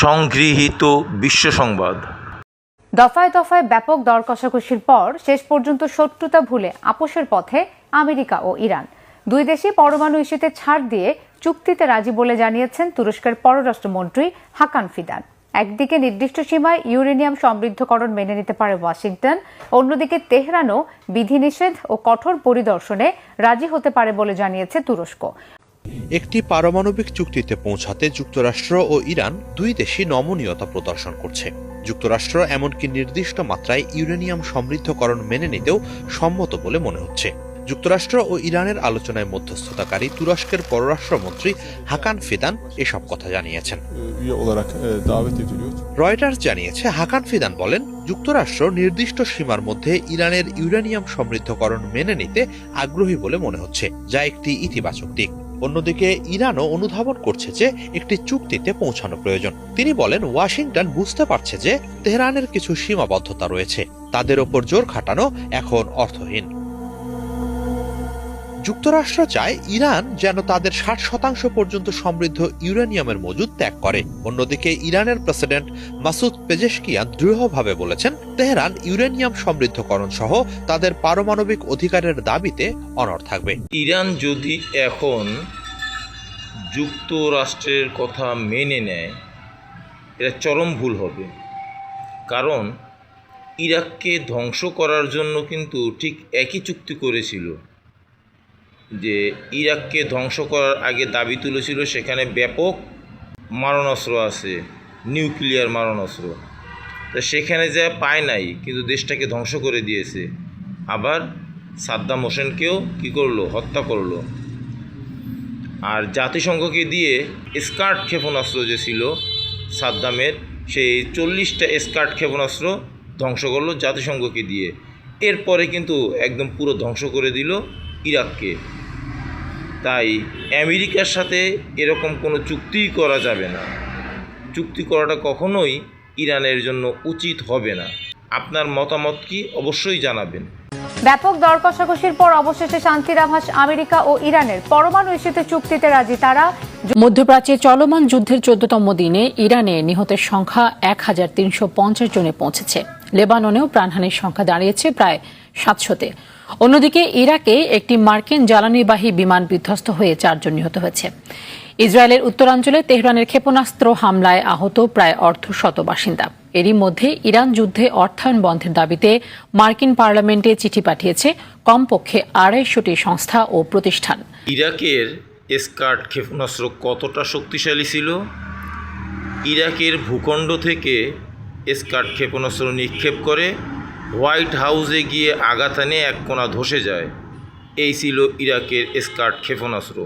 সংগৃহীত বিশ্ব সংবাদ। দফায় দফায় ব্যাপক দর কষাকষির পর শেষ পর্যন্ত শত্রুতা ভুলে আপোষের পথে আমেরিকা ও ইরান। দুই দেশই পরমাণু ইস্যুতে ছাড় দিয়ে চুক্তিতে রাজি বলে জানিয়েছেন তুরস্কের পররাষ্ট্রমন্ত্রী হাকান ফিদান। একদিকে নির্দিষ্ট সীমায় ইউরেনিয়াম সমৃদ্ধকরণ মেনে নিতে পারে ওয়াশিংটন, অন্যদিকে তেহরানও বিধিনিষেধ ও কঠোর পরিদর্শনে রাজি হতে পারে বলে জানিয়েছে তুরস্ক। একটি পারমাণবিক চুক্তিতে পৌঁছাতে যুক্তরাষ্ট্র ও ইরান দুই দেশই নমনীয়তা প্রদর্শন করছে। যুক্তরাষ্ট্র এমনকি নির্দিষ্ট মাত্রায় ইউরেনিয়াম সমৃদ্ধকরণ মেনে নিতেও সম্মত বলে মনে হচ্ছে। যুক্তরাষ্ট্র ও ইরানের আলোচনায় মধ্যস্থতাকারী তুরস্কের পররাষ্ট্রমন্ত্রী হাকান ফিদান এসব কথা জানিয়েছেন। রয়টার্স জানিয়েছে, হাকান ফিদান বলেন, যুক্তরাষ্ট্র নির্দিষ্ট সীমার মধ্যে ইরানের ইউরেনিয়াম সমৃদ্ধকরণ মেনে নিতে আগ্রহী বলে মনে হচ্ছে, যা একটি ইতিবাচক দিক। অন্যদিকে ইরানও অনুধাবন করছে যে একটি চুক্তিতে পৌঁছানো প্রয়োজন। তিনি বলেন, ওয়াশিংটন বুঝতে পারছে যে তেহরানের কিছু সীমাবদ্ধতা রয়েছে, তাদের ওপর জোর খাটানো এখন অর্থহীন। যুক্তরাষ্ট্র চায় ইরান যেন তাদের 60% পর্যন্ত সমৃদ্ধ ইউরেনিয়ামের মজুদ ত্যাগ করে। অন্যদিকে ইরানের প্রেসিডেন্ট মাসুদ পেজেশকিয়ান দৃঢ়ভাবে বলেছেন, তেহরান ইউরেনিয়াম সমৃদ্ধকরণ সহ তাদের পারমাণবিক অধিকারের দাবিতে অনড় থাকবে। ইরান যদি এখন যুক্তরাষ্ট্রের কথা মেনে নেয়, এটা চরম ভুল হবে। কারণ ইরাককে ধ্বংস করার জন্য কিন্তু ঠিক একই চুক্তি করেছিল, যে ইরাককে ধ্বংস করার আগে দাবি তুলেছিল সেখানে ব্যাপক মারণাস্ত্র আছে, নিউক্লিয়ার মারণাস্ত্র। তো সেখানে যা পায় নাই, কিন্তু দেশটাকে ধ্বংস করে দিয়েছে। আবার সাদ্দাম হোসেনকেও কী করলো, হত্যা করলো। আর জাতিসংঘকে দিয়ে স্কার্ট ক্ষেপণাস্ত্র যে ছিল সাদ্দামের, সেই 40টা স্কার্ট ক্ষেপণাস্ত্র ধ্বংস করলো জাতিসংঘকে দিয়ে। এরপরে কিন্তু একদম পুরো ধ্বংস করে দিল ইরাককে। তাই আমেরিকার সাথে এরকম কোনো চুক্তিই করা যাবে না। চুক্তি করাটা কখনোই ইরানের জন্য উচিত হবে না। আপনার মতামত কি, অবশ্যই জানাবেন। ব্যাপক দর কষাকষির পর অবশেষে শান্তির আভাস আমেরিকা ও ইরানের। পরমাণু ইস্যুতে চুক্তিতে রাজি তারা। মধ্যপ্রাচ্যে চলমান যুদ্ধের 14তম দিনে ইরানে নিহতের সংখ্যা 1350 জনে পৌঁছেছে। লেবাননেও প্রাণহানির সংখ্যা দাঁড়িয়েছে প্রায় 700-তে। অন্যদিকে ইরাকে একটি মার্কিন জ্বালানিবাহী বিমান বিধ্বস্ত হয়ে 4 জন নিহত হয়েছে। ইসরায়েলের উত্তরাঞ্চলে তেহরানের ক্ষেপণাস্ত্র হামলায় আহত প্রায় অর্ধশত বাসিন্দা। এরই মধ্যে ইরান যুদ্ধে অর্থায়ন বন্ধের দাবিতে মার্কিন পার্লামেন্টে চিঠি পাঠিয়েছে কমপক্ষে 250টি সংস্থা ও প্রতিষ্ঠান। ইরাকের স্কার্ট ক্ষেপণাস্ত্র কতটা শক্তিশালী ছিল? ইরাকের ভূখণ্ড থেকে স্কার্ট ক্ষেপণাস্ত্র নিক্ষেপ করে হোয়াইট হাউসে গিয়ে আঘাত হানে এক কোণা ধসে যায়। এই ছিল ইরাকের স্কার্ট ক্ষেপণাস্ত্র।